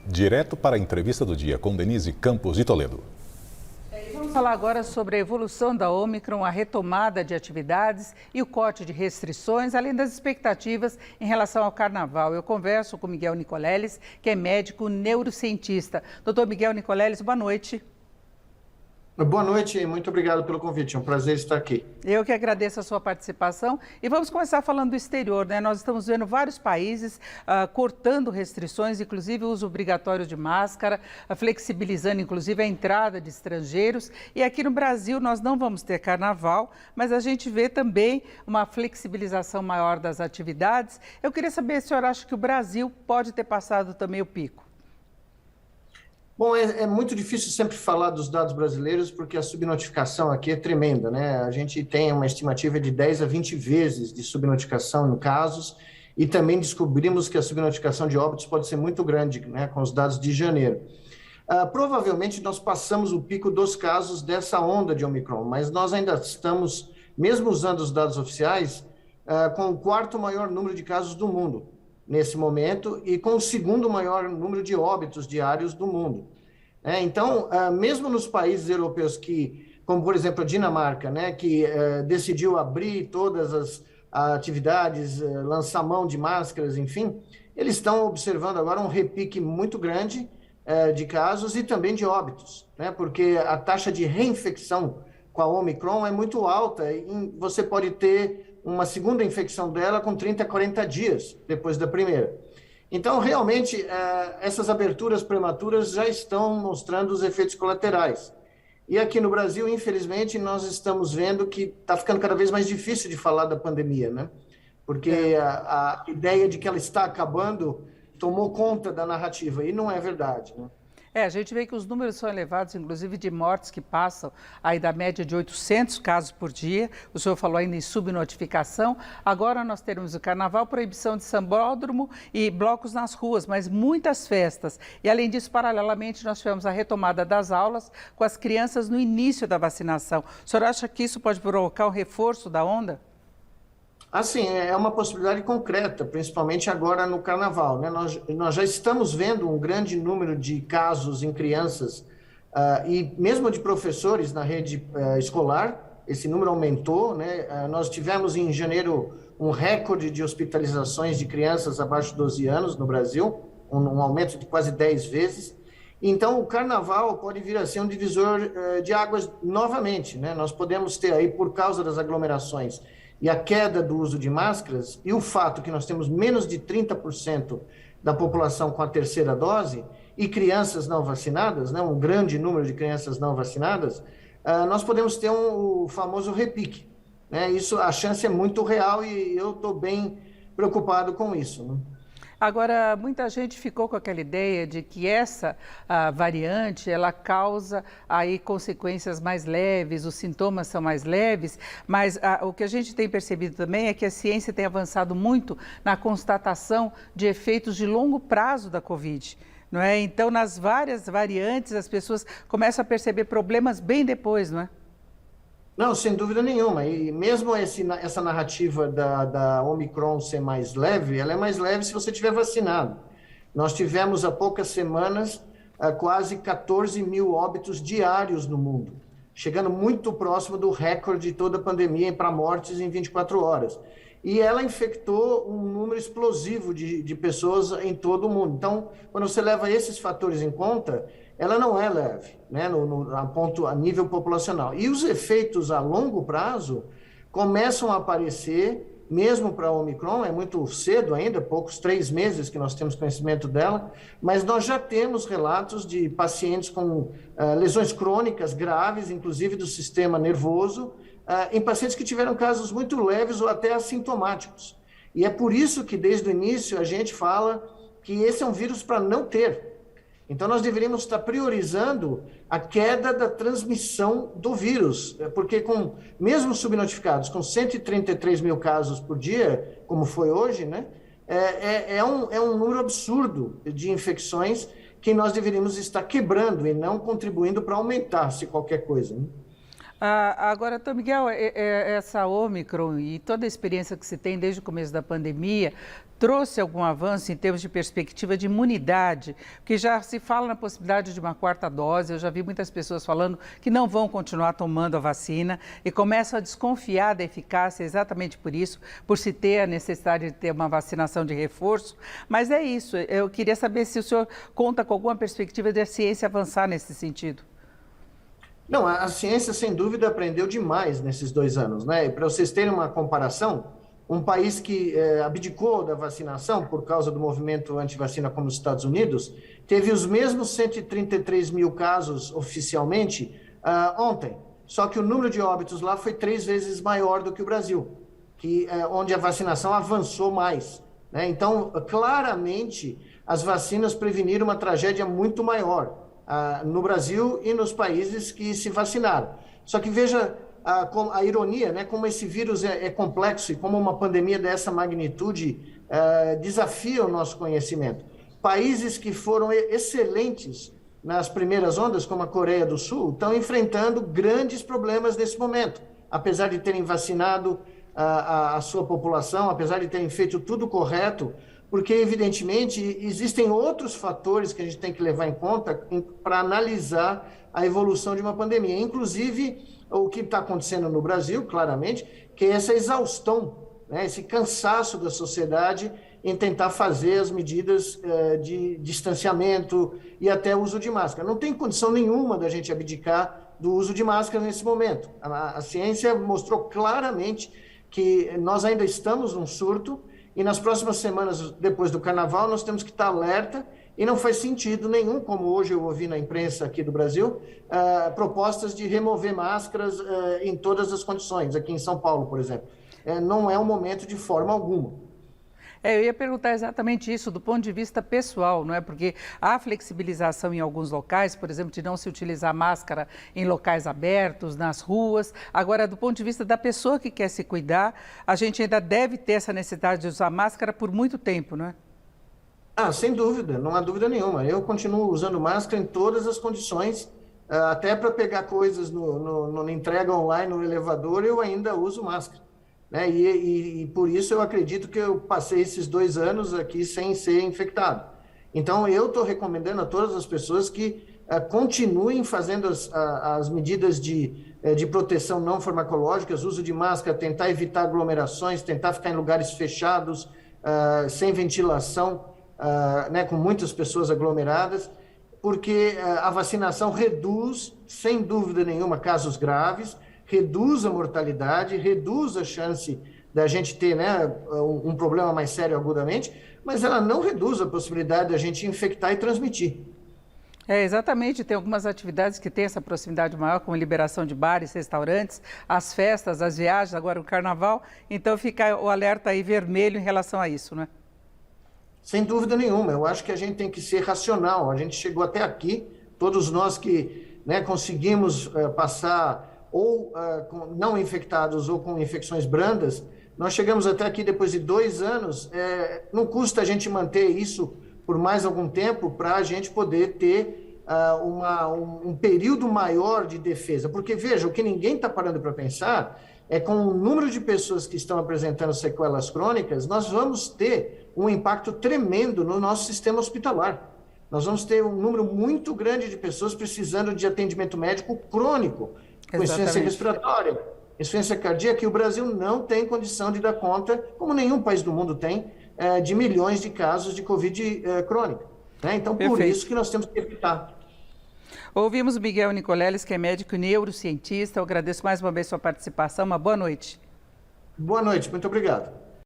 Direto para a entrevista do dia com Denise Campos de Toledo. Vamos falar agora sobre a evolução da Ômicron, a retomada de atividades e o corte de restrições, além das expectativas em relação ao carnaval. Eu converso com Miguel Nicoleles, que é médico neurocientista. Doutor Miguel Nicoleles, boa noite. Boa noite, muito obrigado pelo convite, é um prazer estar aqui. Eu que agradeço a sua participação e vamos começar falando do exterior, né? Nós estamos vendo vários países cortando restrições, inclusive o uso obrigatório de máscara, flexibilizando inclusive a entrada de estrangeiros. E aqui no Brasil nós não vamos ter carnaval, mas a gente vê também uma flexibilização maior das atividades. Eu queria saber se o senhor acha que o Brasil pode ter passado também o pico. Bom, é muito difícil sempre falar dos dados brasileiros porque a subnotificação aqui é tremenda, né? A gente tem uma estimativa de 10 a 20 vezes de subnotificação em casos e também descobrimos que a subnotificação de óbitos pode ser muito grande, né, com os dados de janeiro. Provavelmente nós passamos o pico dos casos dessa onda de Omicron, mas nós ainda estamos, mesmo usando os dados oficiais, com o quarto maior número de casos do mundo nesse momento e com o segundo maior número de óbitos diários do mundo. Então, mesmo nos países europeus que, como por exemplo a Dinamarca, né, que decidiu abrir todas as atividades, lançar mão de máscaras, enfim, eles estão observando agora um repique muito grande de casos e também de óbitos, né, porque a taxa de reinfecção com a Omicron é muito alta e você pode ter uma segunda infecção dela com 30 a 40 dias depois da primeira. Então, realmente, essas aberturas prematuras já estão mostrando os efeitos colaterais. E aqui no Brasil, infelizmente, nós estamos vendo que está ficando cada vez mais difícil de falar da pandemia, né? Porque a ideia de que ela está acabando tomou conta da narrativa, e não é verdade, né? A gente vê que os números são elevados, inclusive de mortes que passam aí da média de 800 casos por dia. O senhor falou ainda em subnotificação. Agora nós teremos o carnaval, proibição de sambódromo e blocos nas ruas, mas muitas festas. E além disso, paralelamente, nós tivemos a retomada das aulas com as crianças no início da vacinação. O senhor acha que isso pode provocar um reforço da onda? Assim, é uma possibilidade concreta, principalmente agora no carnaval, né? Nós já estamos vendo um grande número de casos em crianças e mesmo de professores na rede escolar, esse número aumentou, né? Nós tivemos em janeiro um recorde de hospitalizações de crianças abaixo de 12 anos no Brasil, um aumento de quase 10 vezes. Então, o carnaval pode vir a ser um divisor de águas novamente, né? Nós podemos ter aí, por causa das aglomerações, e a queda do uso de máscaras, e o fato que nós temos menos de 30% da população com a terceira dose, e crianças não vacinadas, né, um grande número de crianças não vacinadas, nós podemos ter o famoso repique, né? Isso, a chance é muito real e eu estou bem preocupado com isso, né? Agora, muita gente ficou com aquela ideia de que essa variante, ela causa aí consequências mais leves, os sintomas são mais leves, mas o que a gente tem percebido também é que a ciência tem avançado muito na constatação de efeitos de longo prazo da Covid, não é? Então, nas várias variantes, as pessoas começam a perceber problemas bem depois, não é? Não, sem dúvida nenhuma. E mesmo essa narrativa da Omicron ser mais leve, ela é mais leve se você estiver vacinado. Nós tivemos há poucas semanas quase 14 mil óbitos diários no mundo, chegando muito próximo do recorde de toda a pandemia para mortes em 24 horas. E ela infectou um número explosivo de pessoas em todo o mundo. Então, quando você leva esses fatores em conta, ela não é leve, né, a nível populacional. E os efeitos a longo prazo começam a aparecer, mesmo para a Omicron, é muito cedo ainda, poucos 3 meses que nós temos conhecimento dela, mas nós já temos relatos de pacientes com lesões crônicas graves, inclusive do sistema nervoso, em pacientes que tiveram casos muito leves ou até assintomáticos. E é por isso que, desde o início, a gente fala que esse é um vírus para não ter. Então, nós deveríamos estar priorizando a queda da transmissão do vírus, porque mesmo subnotificados, com 133 mil casos por dia, como foi hoje, né, é um número absurdo de infecções que nós deveríamos estar quebrando e não contribuindo para aumentar, se qualquer coisa, né? Agora, Tom Miguel, essa Omicron e toda a experiência que se tem desde o começo da pandemia trouxe algum avanço em termos de perspectiva de imunidade? Porque já se fala na possibilidade de uma quarta dose, eu já vi muitas pessoas falando que não vão continuar tomando a vacina e começam a desconfiar da eficácia exatamente por isso, por se ter a necessidade de ter uma vacinação de reforço. Mas é isso, eu queria saber se o senhor conta com alguma perspectiva da ciência avançar nesse sentido. Não, a ciência, sem dúvida, aprendeu demais nesses 2 anos, né? Para vocês terem uma comparação, um país que abdicou da vacinação por causa do movimento anti-vacina, como os Estados Unidos, teve os mesmos 133 mil casos oficialmente ontem. Só que o número de óbitos lá foi 3 vezes maior do que o Brasil, onde a vacinação avançou mais, né? Então, claramente, as vacinas preveniram uma tragédia muito maior no Brasil e nos países que se vacinaram. Só que veja a ironia, né? Como esse vírus é complexo e como uma pandemia dessa magnitude desafia o nosso conhecimento. Países que foram excelentes nas primeiras ondas, como a Coreia do Sul, estão enfrentando grandes problemas nesse momento, apesar de terem vacinado a sua população, apesar de terem feito tudo correto, porque, evidentemente, existem outros fatores que a gente tem que levar em conta para analisar a evolução de uma pandemia. Inclusive, o que está acontecendo no Brasil, claramente, que é essa exaustão, né, esse cansaço da sociedade em tentar fazer as medidas de distanciamento e até uso de máscara. Não tem condição nenhuma da gente abdicar do uso de máscara nesse momento. A ciência mostrou claramente que nós ainda estamos num surto, e nas próximas semanas, depois do Carnaval, nós temos que estar alerta e não faz sentido nenhum, como hoje eu ouvi na imprensa aqui do Brasil, propostas de remover máscaras em todas as condições, aqui em São Paulo, por exemplo. Não é um momento de forma alguma. Eu ia perguntar exatamente isso do ponto de vista pessoal, não é? Porque há flexibilização em alguns locais, por exemplo, de não se utilizar máscara em locais abertos, nas ruas. Agora, do ponto de vista da pessoa que quer se cuidar, a gente ainda deve ter essa necessidade de usar máscara por muito tempo, não é? Sem dúvida, não há dúvida nenhuma. Eu continuo usando máscara em todas as condições, até para pegar coisas no entrega online, no elevador, eu ainda uso máscara. Né? E por isso eu acredito que eu passei esses 2 anos aqui sem ser infectado. Então, eu estou recomendando a todas as pessoas que continuem fazendo as medidas de proteção não farmacológicas, uso de máscara, tentar evitar aglomerações, tentar ficar em lugares fechados, sem ventilação, né, com muitas pessoas aglomeradas, porque a vacinação reduz, sem dúvida nenhuma, casos graves, reduz a mortalidade, reduz a chance da gente ter, né, um problema mais sério agudamente, mas ela não reduz a possibilidade da gente infectar e transmitir. Exatamente, tem algumas atividades que têm essa proximidade maior, como liberação de bares, restaurantes, as festas, as viagens, agora o Carnaval, então fica o alerta aí vermelho em relação a isso, né? Sem dúvida nenhuma, eu acho que a gente tem que ser racional, a gente chegou até aqui, todos nós que, né, conseguimos passar ou não infectados ou com infecções brandas, nós chegamos até aqui depois de 2 anos, não custa a gente manter isso por mais algum tempo para a gente poder ter um período maior de defesa. Porque, veja, o que ninguém está parando para pensar é com o número de pessoas que estão apresentando sequelas crônicas, nós vamos ter um impacto tremendo no nosso sistema hospitalar. Nós vamos ter um número muito grande de pessoas precisando de atendimento médico crônico, com insuficiência respiratória, insuficiência cardíaca, e o Brasil não tem condição de dar conta, como nenhum país do mundo tem, de milhões de casos de Covid crônica. Né? Então, por isso que nós temos que evitar. Ouvimos o Miguel Nicoleles, que é médico e neurocientista. Eu agradeço mais uma vez sua participação. Uma boa noite. Boa noite, muito obrigado.